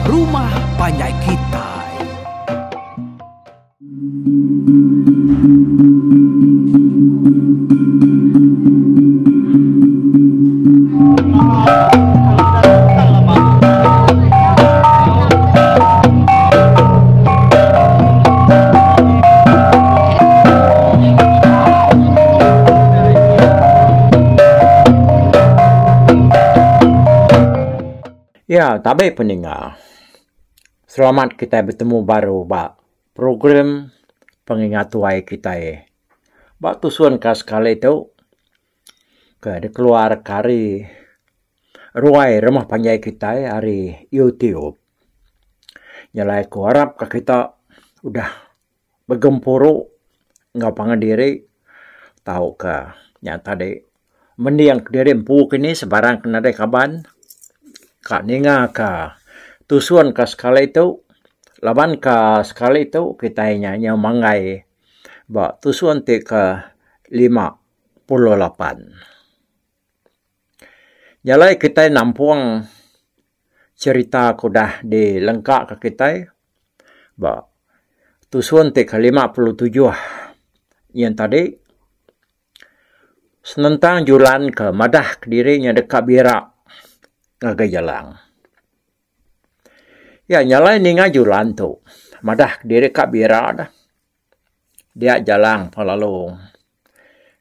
Rumah Panjai Kitai. Ya, tabe pendengar. Selamat kita bertemu baru ba program pengingat tuai kita. Ba tusuan ka sekali tu ke de keluar kari ruai rumah panjai kita hari YouTube. Nyalai ku harap ka kita udah bergempuru ngau pangadiri tahu ke nyata de mendiang diri empu kini sebarang kena de kaban Kak ninga ka tusuan ka sekali itu laban ka sekali itu kita nyanyi mangai ba tusuan te ka 58. Jalai kita nampuang cerita kudah di lengkap ke kita ba tusuan te ka 57 yang tadi senentang julan ke madah dirinya dekat birak ngagai jalang. Ya nyalai ni ngajulan tu. Madah diri kak bira dah. Dia jalang palalu.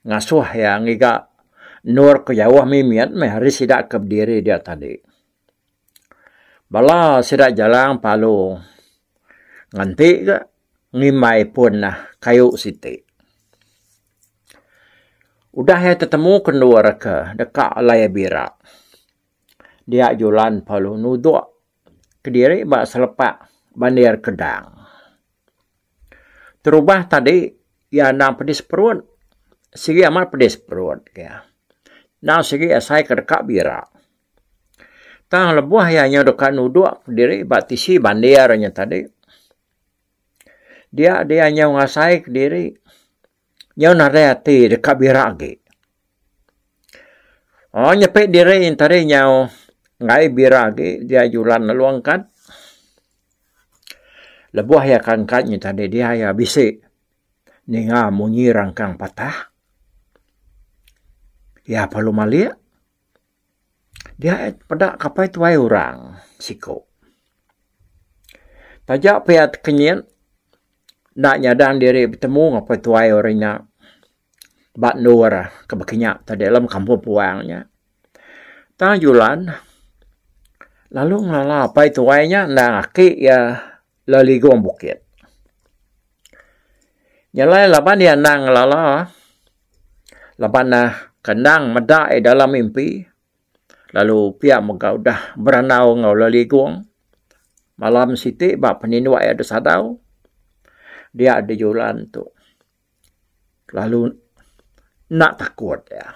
Ngasuh ya ngiga nur ke jauh mimiat me hari sidak ke diri dia tadi. Bala sidak jalang palu. Nganti ke ngimai pun nah kayu siti. Udah ya tetemu kendua ke dekat laya bira. Dia jualan palu nuduk ke diri bak selepak bandir kedang. Terubah tadi ya nang pedis perut. Sigi amat pedis perut ya. Nang sigi asai ke dekat bira. Tang lebuah ya nyo dekat nuduk ke diri bak tisi bandirnya tadi. Dia nyo ngasai ke diri. Nyo nareti dekat bira lagi. Oh nyepik diri yang tadi nyo ngai biragi dia jualan laluangkan. Lebuah ya kangkatnya tadi dia ya bisik. Ninga munyi rangkang patah. Ya perlu malia. Dia pada kapai tuai orang siko. Tajak piat kenyan. Nak nyadang diri bertemu ngapai tuai orangnya. Bat nur kebekenyak tadi dalam kampung puangnya. Tang jualan. Lalu ngala apa itu wainya nang aki ya laligong bukit. Nyalai laban dia nang lala. Laban kenang medai dalam mimpi. Lalu pihak muka udah beranau ngau laligong. Malam siti bak peninu ada sadau. Dia ada jualan tu. Lalu nak takut ya.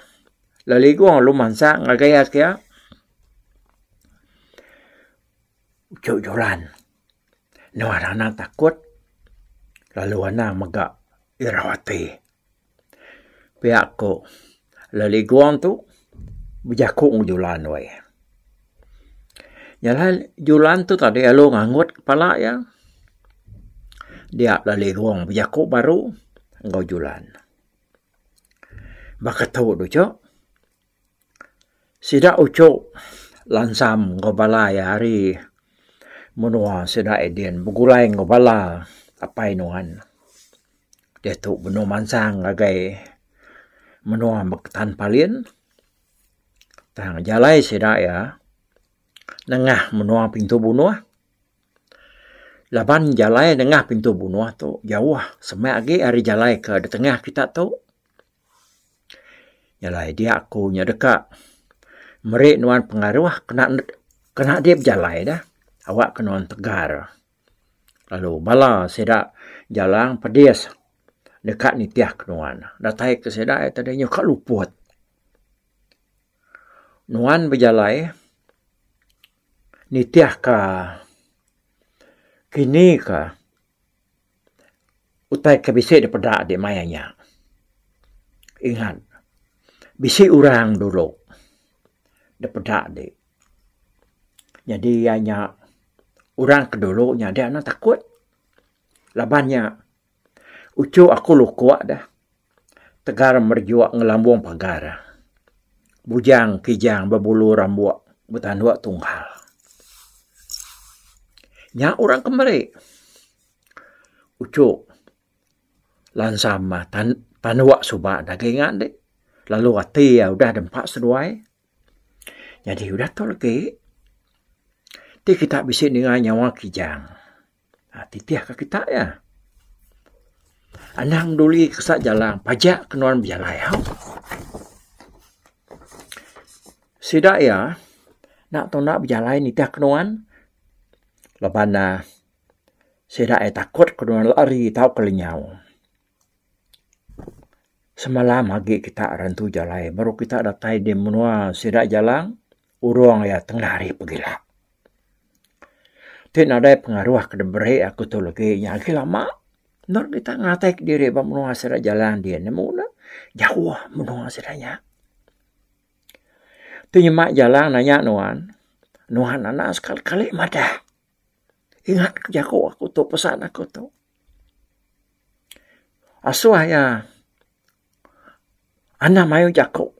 Laligong lu mansang ngagaya kia. Jualan. No anak takut. Lalu anak magak irawati. Pihak ko. Laliguan tu. Berjakuk jualan way. Yalah jualan tu tadi alu ngangut kepala ya. Dia laliguan berjakuk baru. Engkau jualan. Baka tahu tu cok. Sidak ucok. Lansam ngau balai hari. Menua sida edien begulai ngobala apa inuan dia tu benu mansang agai menua bektan palin tang jalai sida ya nengah menua pintu bunuh laban jalai nengah pintu bunuh tu jauh semak lagi hari jalai ke di tengah kita tu jalai dia aku nya dekat merik nuan pengaruh kena dia jalai dah. Awak kena tegar. Lalu bala sedak jalang pedis dekat nitiah kenuan. Datai ke sedak tadinya kak luput. Nuan berjalai nitiah ka kini ka utai ke bisik daripada adik mayanya. Ingat, bisik orang dulu daripada adik. Jadi hanya Orang kedulunya dia nak takut. Labannya, ucu aku lukuak dah. Tegar merjuak ngelambung pagar. Bujang, kijang, berbulu rambut, bertanduak tunggal. Nya orang kembali. Ucu, lansama tanuak subak dagingan dek. Lalu hati ya udah dempak seduai. Jadi udah tu lagi. Ti kita bisa dengan nyawa kijang. Titiah ke kita ya. Anang duli kesak jalan. Pajak kenuan berjalai. Sidak ya. Nak tu nak berjalai ni tiah kenuan. Lepas sidak ya takut kenuan lari tahu kelenyau. Semalam lagi kita rantu jalai. Baru kita datai di menua sidak jalan. Urung ya tengah hari pergilah. Tidak ada pengaruh ke deberi aku tu lagi. Yang lama. Nur kita ngatai diri bahawa menua sidak jalan dia. Namun jauh menua sidaknya. Tu nyemak jalan nanya nuan. Nuan anak sekali-kali madah. Ingat kejaku aku tu pesan aku tu. Asuh ya. Anak mayu jaku.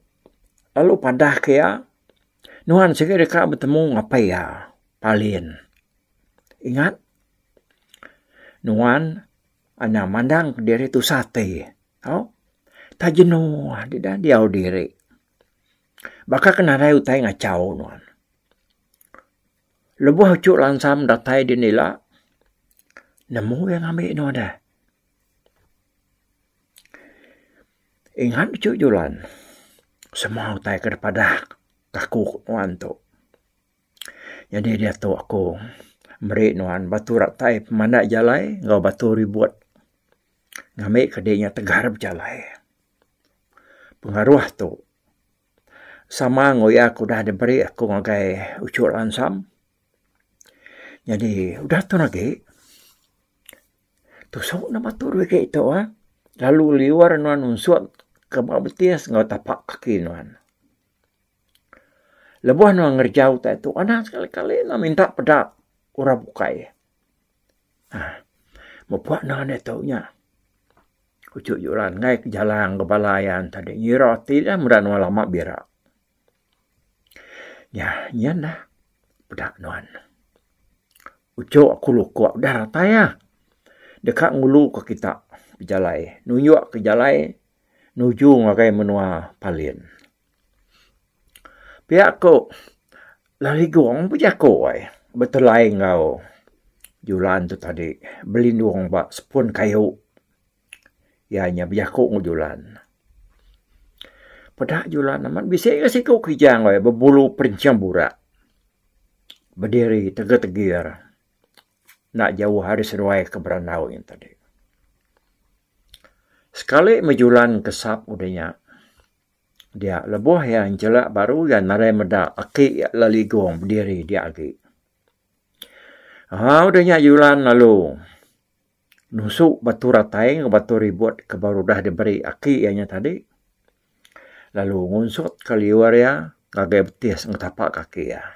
Lalu padah kaya. Nuan segera dekat bertemu ngapai ya. Palin. Ingat. Nuan. Anak mandang diri tu sate. Tak jenuh. Dia diau diri. Bakal kena rai utai ngacau nuan. Lebuh cuk lansam datai di nila. Nemu yang ambil nuan dah. Ingat cuk julan. Semua utai kepada kaku nuan tu. Jadi dia tu aku. Merik nuan batu ratai pemandak jalai. Ngau batu ribut. Ngambil kedainya tegar berjalai. Pengaruh tu. Sama ngoya aku dah diberi aku ngagai ucuk lansam. Jadi udah tu lagi. Tusuk nama tu rweke itu Lalu liwar nuan unsut ke bawah betis ngau tapak kaki nuan. Lebuh nuan ngerjau tak itu. Anak sekali-kali nak minta pedak ura bukai. Membuat nuan itu nya. Ucuk juran ngai ke jalan ke balayan tadi. Nyirah tidak mudah nuan lama birak. Ya, nyan dah. Pedak nuan. Ucuk aku lukuak. Dah rata ya. Dekat ngulu ke kita. Berjalai. Nunjuk ke jalai. Nuju ngagai menua palin. Pihak aku. Lali gong berjaku. Betul lain kau. Julan tu tadi. Berlindung bak sepun kayu. Ianya berjaku ngujulan. Pedak julan amat. Bisa kasi kau kijang. Berbulu perincang burak. Berdiri tegir-tegir. Nak jauh hari seruai ke beranau yang tadi. Sekali mejulan kesap udahnya. Dia lebuh yang jelak baru yang narai medak. Aki lali gong berdiri dia aki. Udahnya julan lalu. Nusuk batu ratai ke batu ribut ke baru dah diberi aki ianya tadi. Lalu ngunsut ke liwar ya. Kagai betis ngetapak kaki ya.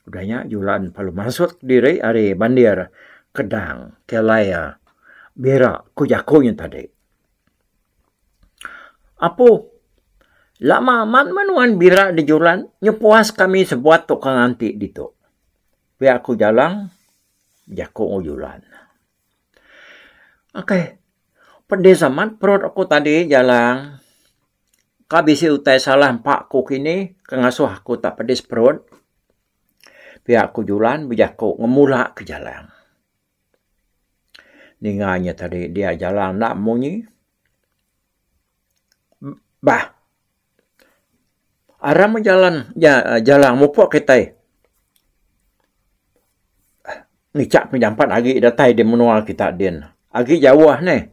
Udahnya julan palu masuk diri hari bandir kedang kelaya berak kujaku yang tadi. Apa? Lama amat manuan berak di julan nyepuas kami sebuat tukang antik ditu. Biar aku jalan jaku julan. Okey. Pada zaman perut aku tadi jalan. Kabisi utai salah pak ku kini kengasuh aku tak pedis perut. Pihak aku julan berjaku ngemulak ke jalan. Ninganya tadi dia jalan nak munyi. Bah. Aram jalan jalan mupuk kita. Ngicak penjampat lagi datai di menua kita din. Agi jauh ni.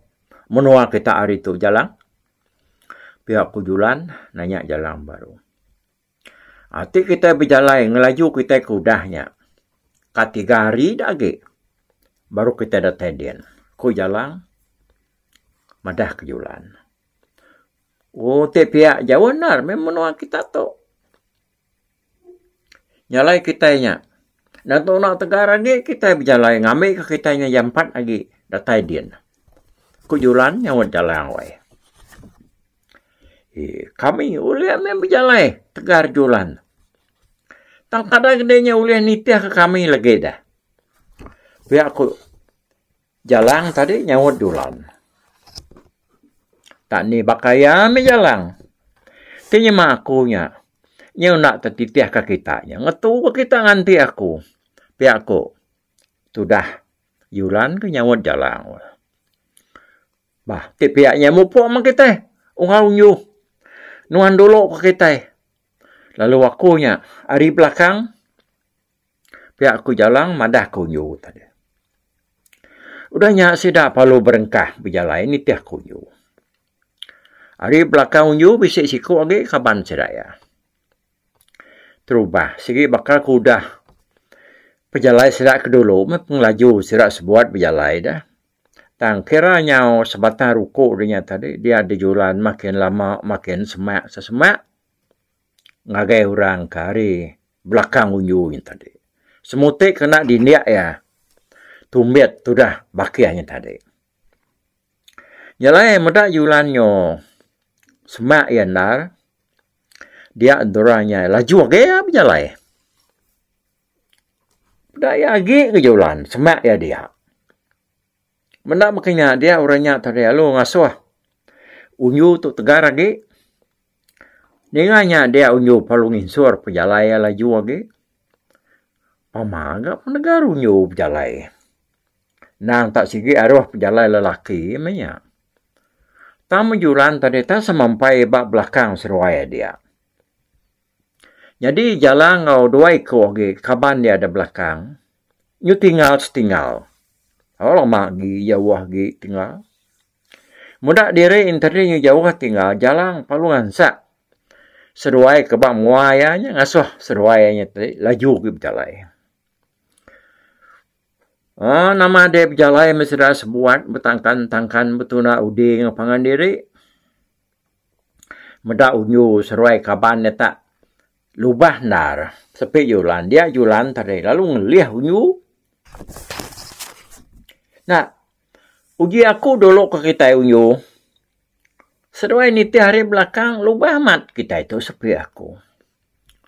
Menua kita hari tu jalan. Pihak aku julan nanya jalan baru. Hati kita berjalan, ngelaju kita ke udahnya. Ketiga hari lagi. Baru kita datang dia. Ku jalan. Madah ke julan. Oh, te pihak jauh benar. Memang kita tu. Nyalai kitanya. Dan tu nak tegar lagi, kita berjalan. Ngambil ke kita yang 4 lagi. Datai dia. Ku julan yang berjalan. Kami boleh ambil berjalan. Tegar julan. Tak kadang kedainya boleh nitiah ke kami lagi dah. Biar aku jalan tadi nyawut julan. Tak ni bakaya ambil jalan. Tanya akunya. Yang nak tertitiah ke kitanya. Ngetu ke kita nganti aku. Biar aku. Sudah. Julan ke nyawut jalan. Bah. Pihaknya mupuk sama kita. Orang unyu. Nuan dulu ke kita. Lalu akunya. Hari belakang. Pihak aku jalan. Madah aku unyu tadi. Udahnya sidak perlu berengkah. Berjalan ini tiah aku unyu. Hari belakang unyu. Bisik siku lagi. Kaban sedaya. Terubah. Segi bakal kudah. Berjalan serak ke dulu. Pengelaju serak sebuat berjalan dah. Tang kiranya sebatang ruko dia tadi. Dia ada jualan makin lama. Makin semak. Sesemak. Ngagai orang ke hari. Belakang unyu yang tadi. Semutik kena diniak ya. Tumbet tu dah. Bakiahnya tadi. Jalan mudah jualannya. Semak yang nar. Dia dorangnya laju lagi ya berjalan. Daya lagi ke jalan. Semak ya dia. Mendak makanya dia orangnya tadi. Lalu ngasuh. Unyu tu tegar lagi. Dengannya dia unyu paling insur. Berjalan ya laju lagi. Pamaga penegar unyu berjalan. Nang tak sigi arwah berjalan lelaki. Emangnya. Tamu jualan tadi tak semampai bak belakang seruaya dia. Jadi jalan ngau dua ekor lagi. Kaban dia ada belakang. Nyu tinggal setinggal. Orang magi jauh lagi tinggal. Mudah diri interi nyu jauh tinggal. Jalan palungan sak. Seruai ke bak muayanya. Ngasuh seruayanya tadi. Laju ke berjalan. Nama dia berjalan mesra sebuat. Bertangkan-tangkan betuna uding pangan diri. Mudah unyu seruai kaban dia tak. Lubah nar. Sepi jualan. Dia jualan tadi. Lalu ngelih unyu. Nah. Uji aku dulu ke kita unyu. Seruai niti hari belakang. Lubah mat kita itu sepi aku.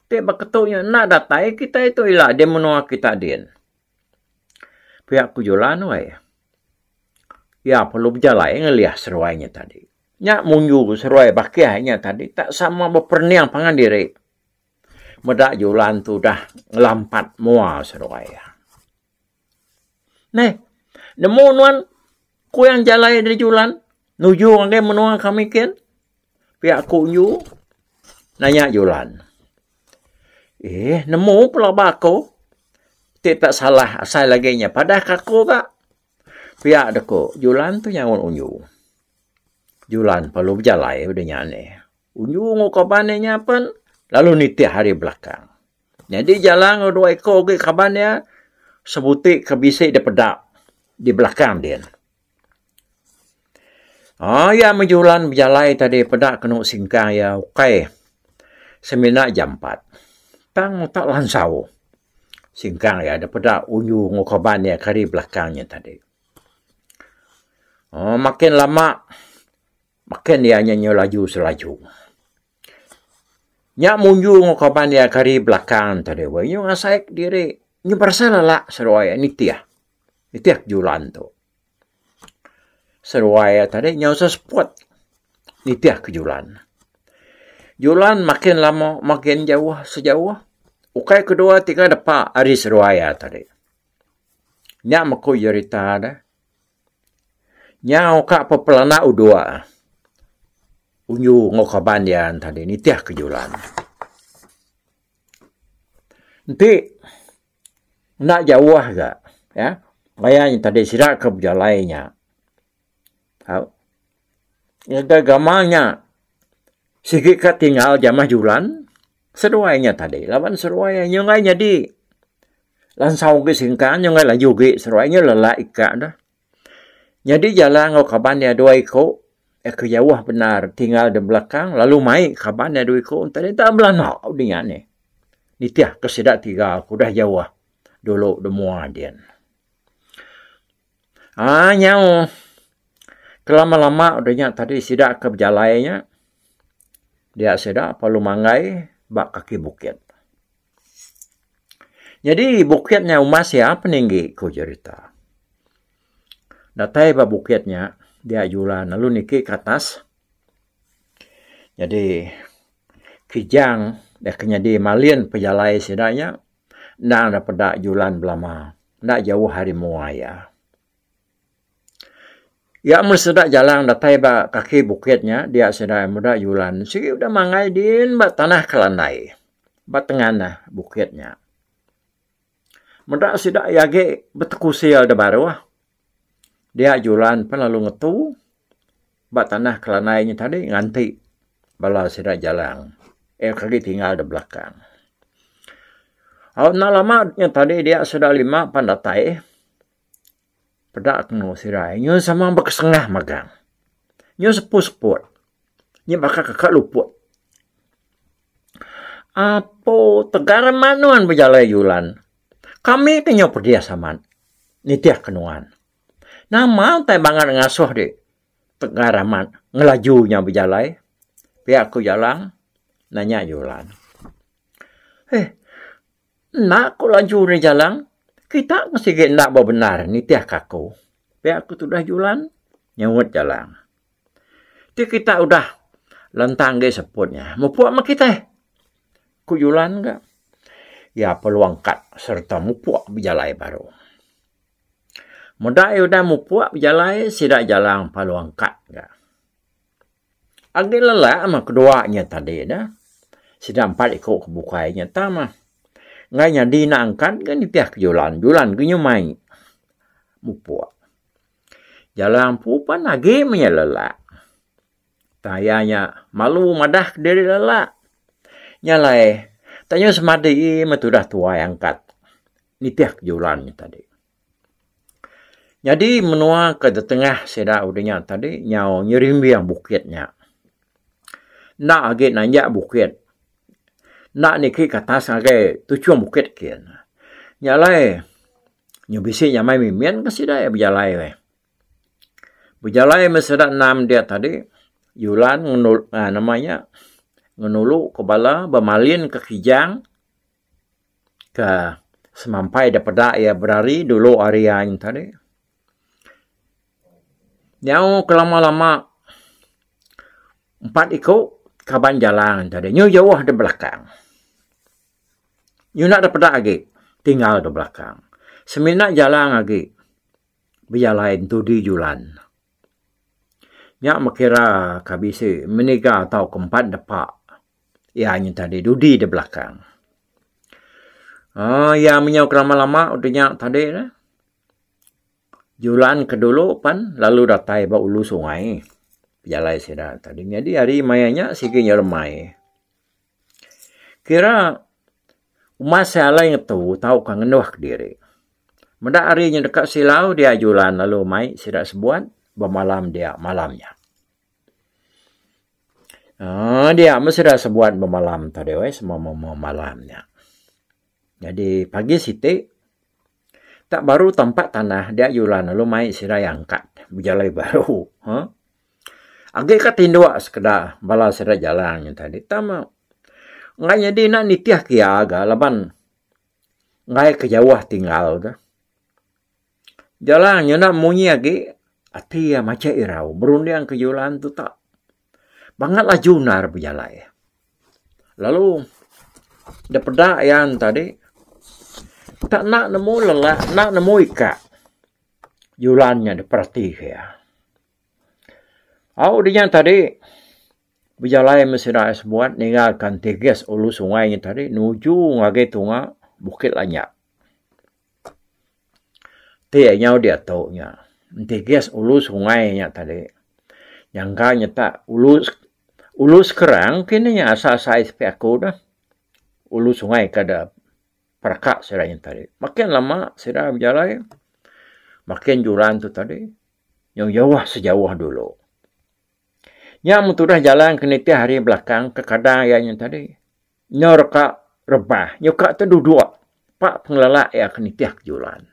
Tiba ketuknya. Nak datai kita itu ilah. Dia menua kita din. Pihak aku jualan weh. Ya perlu berjalan. Ngelih seruainya tadi. Nyak munyu seruai bakiahnya tadi. Tak sama berperniang pangan diri. Medak jualan tu dah ngelampat mua seruaya. Nih, nemu nuan ku yang jalan dari jualan. Nuju ngai menua kami ken. Pihak ku nyu. Nanya jualan. Nemu pula bako. Tak salah asal lagi nya. Padah kaku tak. Pihak deko. Jualan tu yang unyu. Jualan perlu berjalan. Udahnya ni. Unyu ngukabannya pun. Lalu niti hari belakang. Jadi jalan dua ekor ke kabannya. Sebutik kebisik dia pedak. Di belakang dia. Ya menjualan berjalan tadi pedak kena singkang ya. Okay. Semina jam 4. Tang tak lansau. Singkang ya. Ada pedak unyu ngukabannya kari belakangnya tadi. Makin lama. Makin dia nyanyi laju selaju. Nyak munju ngokaban dia kari belakang tadi. Nyu ngasaik diri. Nyu bersalah lah seruaya. Nitiah. Nitiah jualan tu. Seruaya tadi nyawa sespot. Nitiah kejualan. Jualan makin lama. Makin jauh. Sejauh. Ukai kedua tiga depan. Hari seruaya tadi. Nyak maku cerita ada. Nyak ukak pepelana udua. Unyu ngokaban dia tadi. Nitiah kejualan. Nanti. Nak jauh agak. Ya. Bayangnya tadi sirak ke berjalannya. Yang gamanya. Sikit kat tinggal jamah jualan. Seruainya tadi. Lawan seruainya. Yang lain jadi. Lansau ke singkan. Yang lain laju ke. Seruainya lelah ikat dah. Jadi jalan ngokaban dia dua ikut. Kejauh benar tinggal di belakang lalu mai kabarnya dua ikut tadi tak belanak dengan ni. Nitiah kesidak tiga aku dah jauh. dulu demua dia. Nyau kelama-lama udahnya tadi sidak ke berjalainya. Dia sidak palu manggai bak kaki bukit. Jadi bukitnya umas ya peninggi ku cerita. Datai ba bukitnya dia jualan lalu niki ke atas. Jadi kijang dia kena di malin pejalai sidanya. Nang dapat jualan belama. Ndak jauh hari muaya. Ya mersedak jalan datai ba kaki bukitnya dia sedai muda jualan. Sigi udah mangai din ba tanah kelandai. Ba tengah bukitnya. Muda sidak yage betekusil da baru. Dia jualan pun lalu ngetu. Ba tanah kelandainya tadi nganti bala sidak jalan. Kaki tinggal di belakang. Nak lamanya tadi dia sudah 5 pandatai. Pedak kena sirai. Nyo sama berkesengah magang. Nyo seput-seput. Nyo bakal kakak luput. Apa tegara manuan berjalai yulan. Kami kenyo pergi saman. Nitiah kenuan. Nama tay bangan ngasuh di tegara man. Ngelajunya berjalai. Pihak ku jalan. Nanya yulan. Nak ko laju ni jalan, kita mesti nak benar ni tiah kaku. Pihak aku sudah jualan, nyawut jalan. Ti kita udah lentang ge seputnya. Mau puak mak kita. Ku jualan enggak? Ya peluang kat serta mu puak berjalai baru. Muda udah mu puak berjalai, sidak jalan peluang kat enggak? Agak lelah sama keduanya tadi dah. Sidak 4 ikut kebukainya tamah. Ngainya dinangkan kan ditiah jualan kenyo mai. Mupua. Jalan pupan lagi menyelelak. Tayanya malu madah dari lelak. Nyalai. Tanya semadi metudah tua yang kat. Nitiah jualannya tadi. Jadi menua ke tengah seda udahnya tadi nyau nyerimbi yang bukitnya. Nak agi nanjak bukit. Nak niki katas ngage tujuan bukit kian. Nyalai. Nyubisi nyamai mimian ke sida ya berjalai we. Berjalai mesedak 6 dia tadi. Yulan namanya ngenulu ke bala bermalin ke kijang ke semampai dapat ya berari dulu area yang tadi. Nyau kelama-lama 4 ikut kaban jalan tadi. Nyu jauh di belakang. Nyu nak dapat lagi tinggal di belakang. Seminak jalan lagi. Berjalan tu di jualan. Nyak makira kabisi menikah atau keempat dapat. Ya nyu tadi dudi di belakang. Ya menyau lama-lama udah nyak tadi dah. Jualan ke dulu pan lalu datai ba ulu sungai. Jalai sedar tadi. Jadi hari mayanya sikinya remai. Kira umas saya lain tahu kan ngenduh diri. Menda harinya dekat silau dia jualan lalu mai sidak sebuat bermalam dia malamnya. Dia mesti dah sebuat bermalam tadi semua malamnya. Jadi pagi siti tak baru tempat tanah dia jualan lalu mai sidak yang kat berjalai baru. Agak kat tindua sekedar bala sidak jalannya tadi. Tama ngai jadi nak nitiah kia aga laban ngai kejauh tinggal dah. Jalannya nak munyi lagi ati ya macam irau berundang ke jualan tu tak banget laju nar berjalai. Lalu dapat yang tadi tak nak nemu lelah nak nemu ikat jualannya diperhati ya. Dia tadi berjalai mesti dah sebuat ninggalkan teges ulu sungainya tadi nuju ngage tunga bukit lanyak. Tianya dia taunya. Teges ulu sungainya tadi. Yang kanya tak ulu sekarang kini asal size aku dah. Ulu sungai kada perakak seranya tadi. Makin lama sudah berjalai. Makin jualan tu tadi. Yang jauh sejauh dulu. Yang mutudah jalan ke niti hari belakang ke kadang yang tadi. Nyorka rebah. Nyorka tu duduk. pak pengelala ya kenitiah kejulan.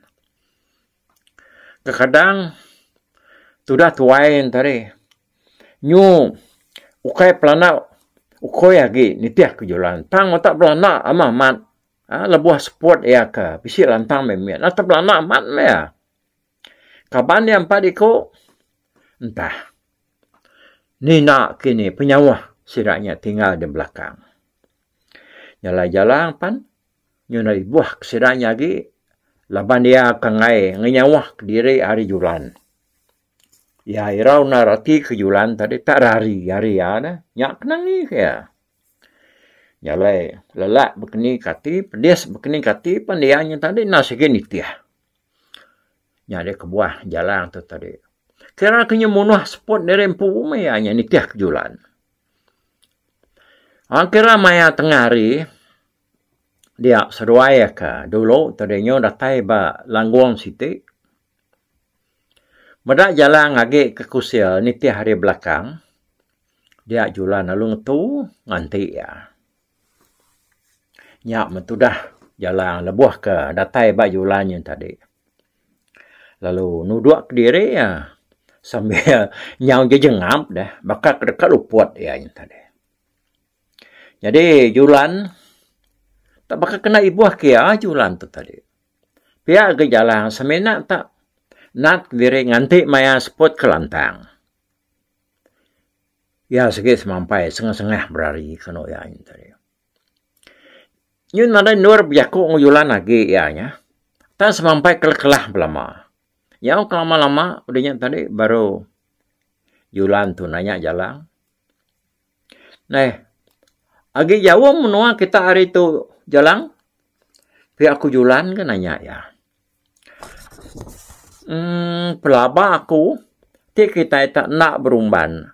Kadang sudah tuain tadi. Nyu ukai pelana ukoy agi nitiah kejulan. Tang mata pelana ama mat. Lebuah sport ya ke bisi lantang memian. Atau pelana mat ya. Kapan yang padiko entah. Nina kini penyawa siraknya tinggal di belakang. Nyala-jalang pan. Nyuna ibuah siraknya lagi. Laban dia kangai ngenyawah ke diri hari julan. Ya irau narati ke julan tadi tak hari ya dah. Nyak kenang ni ya. Nyalai lelak berkeni kati, pedes berkeni kati pandianya tadi nasi genitiah. Nyade ke buah jalan tu tadi. Kira kenya munuh spot dari empu mayanya nitiah ke julan. Kira maya tengah hari dia seruaya ka dulu tadinya datai ba langguang siti. Badak jalan agi ke kusil nitiah hari belakang. Dia julan alung tu nganti ya. Nyak mentudah jalan lebuh ke datai ba julannya tadi. Lalu nuduk ke diri ya. Sambil nyau je jengap dah. Bakal dekat luput ya tadi. Jadi julan. Tak bakal kena ibuah kia julan tu tadi. Pihak ke jalan semena tak. Nak diri nganti maya spot ke lantang. Ya sikit semampai. Sengah-sengah berari kena ya tadi. Yun ada nur biaku ngujulan lagi ya nya. Tak semampai kelah belama. Yang lama-lama udahnya tadi baru julan tu nanya jalan. Nah, agi jauh menua kita hari tu jalan. Pihak aku julan kan nanya ya. Pelaba aku kita tak nak berumban.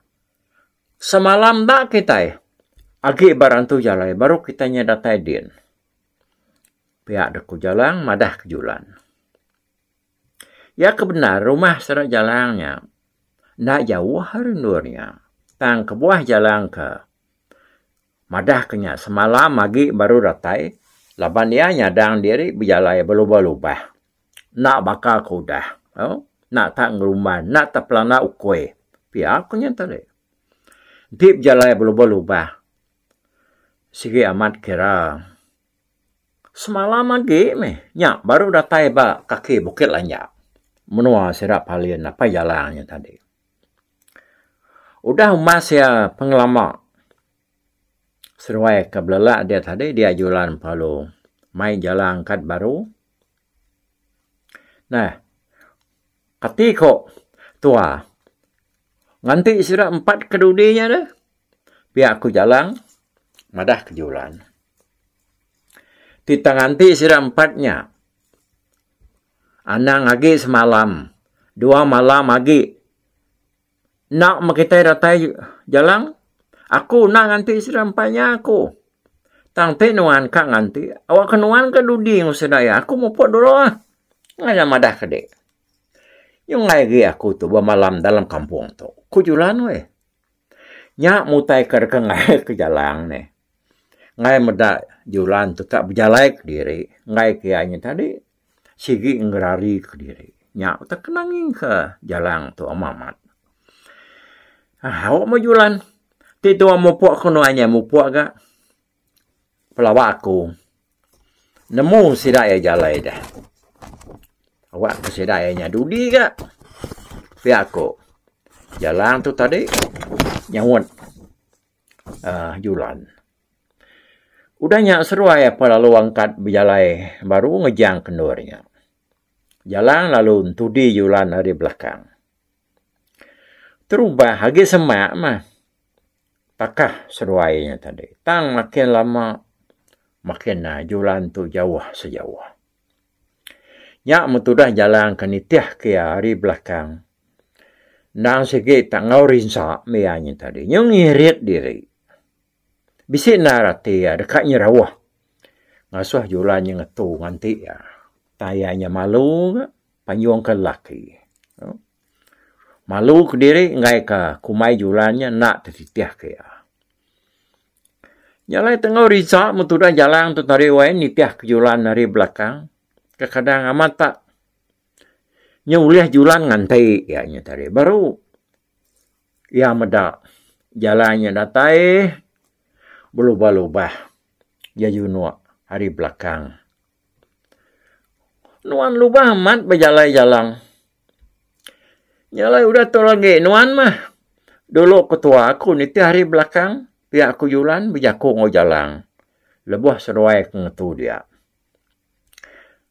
Semalam tak kita agi barang tu jalan baru kita datai din. Pihak deku jalan, madah ke julan. Ya kebenar, rumah serak jalannya. Nak jauh hari nurnya. Tang ke buah jalan ke. Madah kenya semalam lagi baru datai. Laban dia nyadang diri berjalai berubah-ubah. Nak bakal kudah. Nak tak ngerumban. Nak tak pelana ukoi. Pihak kenya tadi. Dip jalai berubah-ubah. Sigi amat kira. Semalam lagi nyak baru datai ba kaki bukit lanjak. Menua serap halian apa jalannya tadi. Udah emas ya pengelama. Seruai ke belelak dia tadi dia jualan palu. Main jalan kat baru. Nah. Kati kok tua. Nganti serap 4 kedudinya dah. Pihak aku jalan. Madah ke jualan. Tita nganti serap 4-nya. Anang lagi semalam. 2 malam lagi. Nak makitai datai jalan. Aku nak nganti serap 4-nya aku. Tang te nuan kak nganti. Awak kenuan ke dudi ngusidaya. Aku mau pot dulu lah. Ngaya madah ke dek. Yung lagi aku tu bermalam dalam kampung tu. Kujulan weh. Nyak mutai ke ngai ke jalan ni. Ngai medak jualan tu tak berjalai ke diri. Ngai kianya tadi. Sigi ngerari ke diri. Nyak tak kenangin ke jalan tu amamat. Awak mau jualan. Titu mau puak kenuanya mau puak gak. Pelawak aku. Nemu sidaya jalai dah. Awak kesidayanya dudi gak. Pihak aku. Jalan tu tadi. Nyawut. Jualan. Udahnya seruai apa lalu angkat berjalai baru ngejang kendurnya. Jalan lalu tudi jualan dari belakang. Terubah hagi semak mah. Takah seruainya tadi. Tang makin lama makin jualan tu jauh sejauh. Nyak mutudah jalan ke nitiah ke hari belakang. Nang segi tak ngaurin sa mianya tadi. Nyong ngirit diri. Bisi narati ya dekatnya rawah. Ngasuh jualannya ngetu nganti ya. Tayanya malu panjuang ke laki. Malu ke diri ngai ka kumai jualannya nak tertitiah ke ya. Nyalai tengah risak mutudah jalan tu tari wain nitiah kejulan dari belakang. Kadang amat tak nyuliah julan ngantai ya nya tari. Baru ya medak jalannya datai berubah-ubah. Ya junua hari belakang. Nuan lubah amat berjalai jalan. Nyalai udah tu lagi nuan mah. Dulu ketua aku nitiah hari belakang. Pihak aku julan berjaku ngau jalan. Lebuh seruai kengetu dia.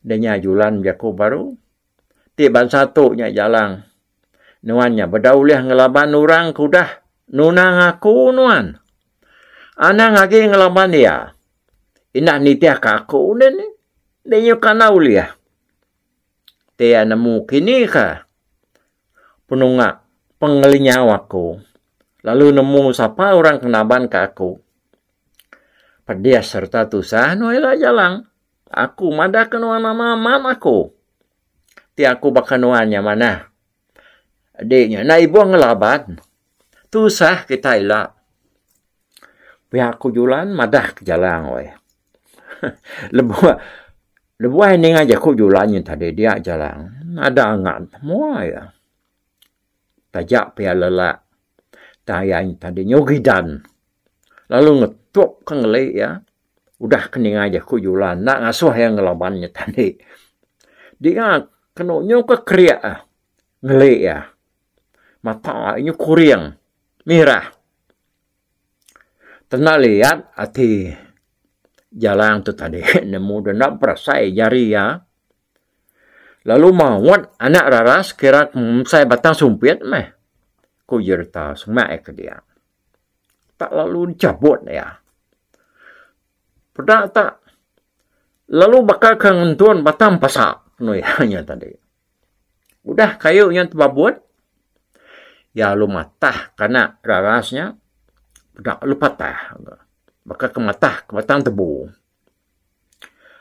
Danya julan berjaku baru. Tiban satunya jalan. Nuannya berdauliah ngelaban orang kudah. Nunang aku nuan. Anang lagi ngelaban dia. Inak nitiah ke aku ni. Dia kana uliah. Dia nemu kini ka. Penunggak pengelinya aku. Lalu nemu siapa orang kenaban ke aku. Pedia serta tusah nuela jalan. Aku mada kenuan nama mam aku. Ti aku bakanuannya mana. Adiknya na ibu ngelaban. Tusah kita ilah. Pihak aku julan madah ke jalan. Lebuah ini aja aku julannya tadi dia jalan. Ada angan. Semua ya. Tajak pihak lelak. Tayang tadi nyogidan. Lalu ngetuk ke ngelek ya. Udah kening aja ku julan. Nak ngasuh yang ngelabannya tadi. Dia kena nyok ke kriak. Ngelek ya. Mata ini kuriang. Merah. Tenang lihat hati jalan tu tadi. Nemu dan nak perasai jari ya. Lalu mawat anak raras kira saya batang sumpit meh. Ku jerta semak ke dia. Tak lalu dicabut ya. Pedak tak. Lalu bakal kengentuan batang pasak. Noyanya tadi. Udah kayu yang terbabut. Ya lu matah karena rarasnya. Pedak lu patah. Bakal kematah ke batang tebu.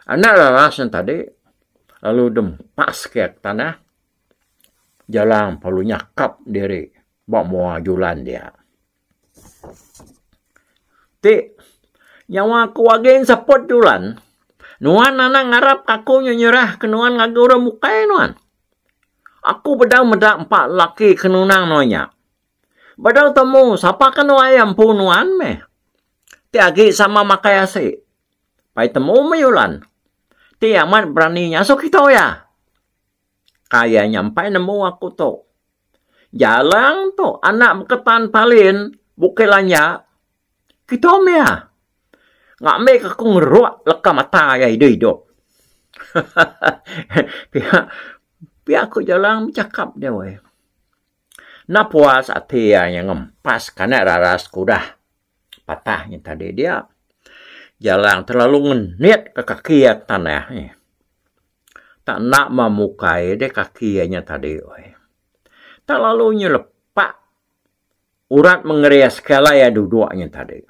Anak rarasnya tadi. Lalu dempas ke tanah. Jalan perlu nyakap diri. Bawa mua julan dia. Nyawa aku wagin sapot julan. Nuan anak ngarap aku nyerah ke nuan ngagura mukai nuan. Aku bedang medak 4 laki ke nunang nonya. Bedang temu siapa ke ayam pun nuan meh. Agi sama makai asik. Pai temu mayulan. Amat beraninya so kita ya. Kaya nyampai nemu aku tu. Jalan tu anak ketan palin bukelanya kita mea ngak mek aku ngeruak leka mata ya hidup pihak aku jalan cakap dia weh na puas hati yang ngempas karena raras kudah patahnya tadi dia jalan terlalu ngenit ke kaki tanah tak nak memukai dia kakinya tadi weh. Tak lalu nyelepak. Urat mengerias skala ya duduknya tadi.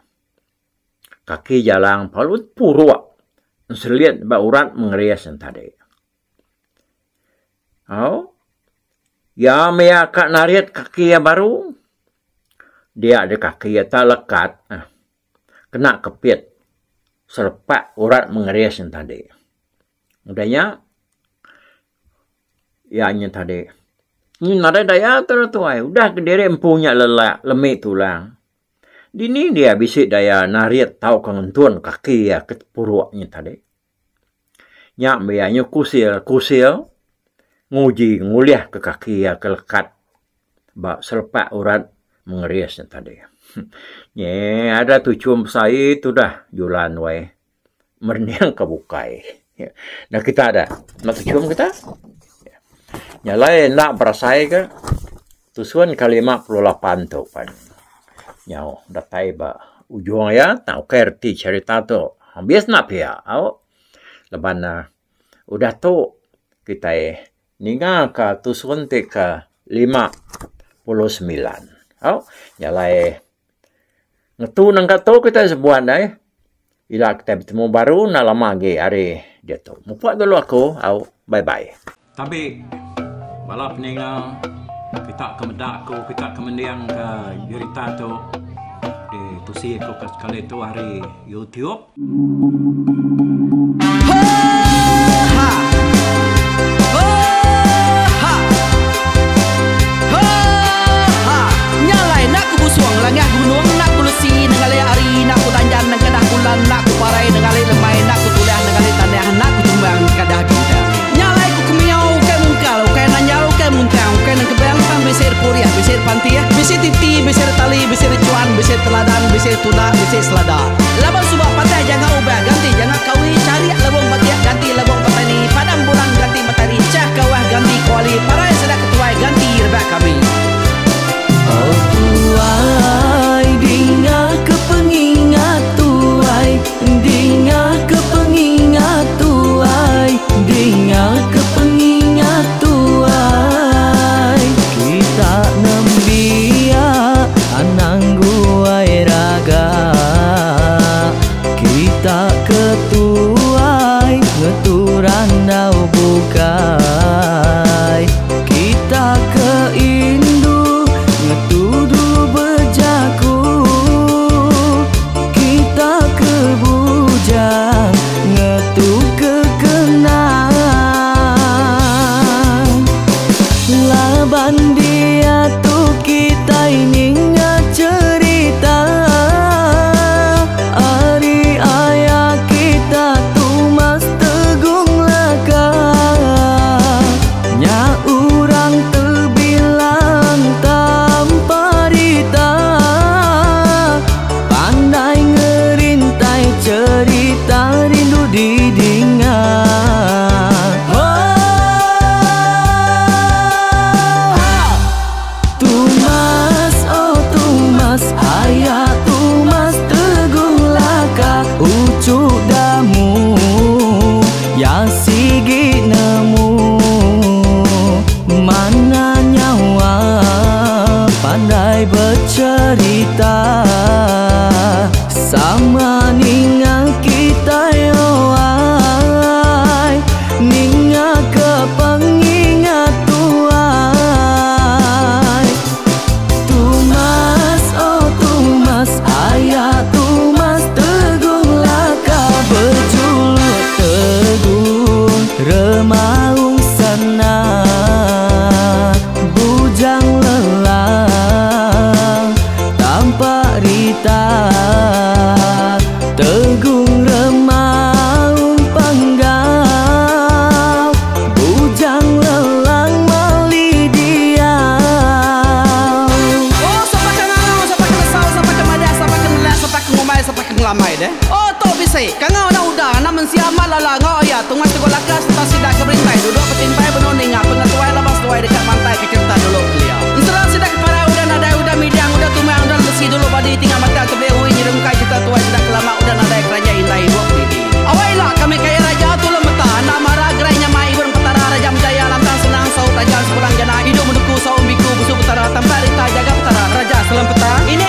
Kaki jalan palut puruk. Selihat bah urat mengerias yang tadi. Oh. Ya mea kak nariat kaki ya baru. Dia ada kaki ya tak lekat. Kena kepit. Selepak urat mengerias yang tadi. Udahnya. Ya nya tadi. Ini nada daya tertuai. Udah kediri empunya lelak, lemik tulang. Dini dia bisik daya nariat tahu kengentuan kaki ya ketepuruknya tadi. Nyak biayanya kusil. Nguji, nguliah ke kaki ya kelekat. Bak selepak urat mengeriasnya tadi. Nye, ada tujuan saya itu dah jualan wai. Merniang kebukai. Nah kita ada. Nak tujuan kita? Nyalai nak berasai ke tusuan kali 58 tu pan. Nyau datai ba ujung ya tak kerti cerita tu. Habis nak pia. Leban udah tu kita ninga ka tusuan te ka 59. Nyalai ngetu nang kato kita sebuah dai. Ila kita bertemu baru na lama ge hari dia tu. Mupuat dulu aku. Bye bye. Tapi balap ninga kita kemedak ko kita kemendiang ke cerita tu di Batu si ko sekali tu hari YouTube. Nyalai nak ku busuang langah gunung nak ku lesi nengalai ari nak ku tanjan nang kadah bulan nak ku parai nengalai lemai nak ku tulah nengalai tanah nak ku tumbang kadah bintang. Nyalai ku kemiau ke mungkal ke nanyau ke muntang ke nang kebang pang besir puriah besir pantiah besir titi besir tali besir cuan besir teladan besir tuna besir selada. Labang subah patai jangan ubah ganti jangan kawi cari labang patiah ganti labang petani padam bulan ganti matahari cah kawah ganti kuali parai sedak ketuai ganti rebak kami. Oh tuai, dinga kepengingat tuai, dinga kepengingat tuai, dinga kepengingat tuai. Kita nembia anang guai raga, kita ketuai ngeturan dau bukai, kita keindu ngetudu bejaku, kita kebujang ngetu kekenang. Laban dia tu kita ini cerita, ari ayah kita tu mas tegung laka, nya urang terbilang tamparita, pandai ngerintai cerita rindu didingat. Tumas, oh tumas, ayah tumas teguh laka, ucuk damu ya sigi nemu, mana nyawa pandai bercerita, sama ninga kita yoai, ninga kepengingat tuai. Tumas, oh tumas, ayah tumas teguh laka, berjuluk teguh remaung sana, bujang lelang tanpa rita, tegung remaung panggau, bujang lelang mali diau. Oh, siapa kengau, siapa kesal, siapa kemadah, siapa kenelah, siapa kengumai, siapa kengelamai deh. Oh, to bisa, kengau na udah, namun siapa lala ngau ya, tungas tegol lakas, tak sidak keberintai, duduk petintai benoning, pengatuai labas tuai dekat pantai kecerita dulu beliau. Setelah sidak para udah nada udah midang, udah tumang, udah lesi dulu badi tinggal mata kebehui, nyirum kai kita tuai sidak lama, udah nada kerajaan indai buat diri. Awailah kami kaya raja tu lemeta, nama ragrainya mai burung petara raja menjaya lantang senang saut raja sepulang jana, hidup menduku saum biku busu petara tanpa rita jaga petara raja selam peta. Ini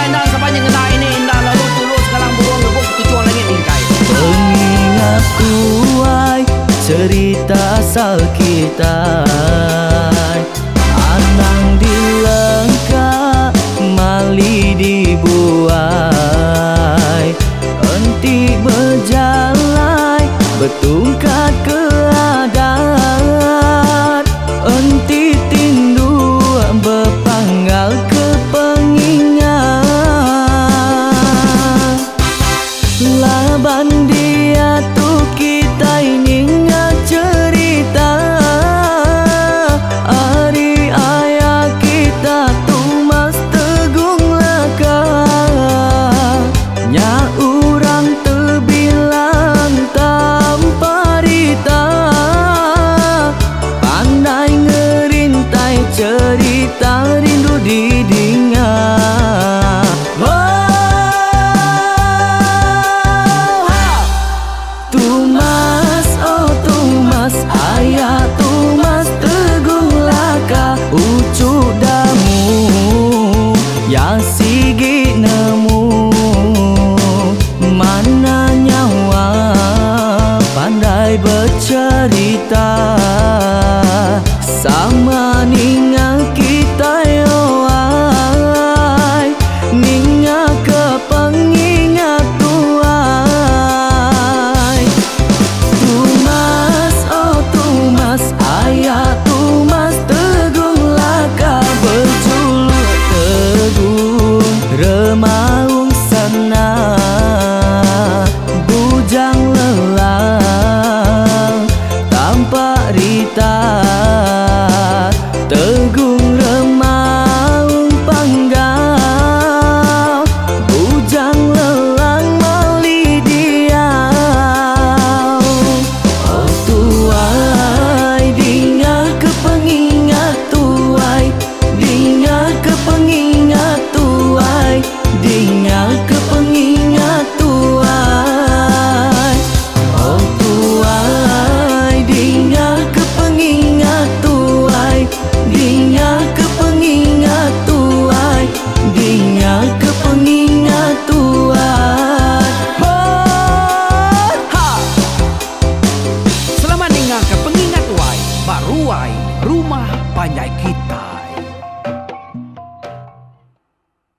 andan sepanjang ngena ini indah lalu tulus sekarang burung ngebuk tujuan langit ingkai. Pengingat tuai cerita asal kita, anang dilengkap mali dibuai, enti berjalai betungkat ke adat, enti tindu berpanggal ke pengingat. Laban dia tu kita ini cerita, ari ayah kita tu mas tegung laka, nya urang terbilang tamparita, pandai ngerintai cerita rindu didingat. Tumas, oh tumas, ayah tumas teguh laka, ucuk damu ya sigi nemu, mana nyawa pandai bercerita, sama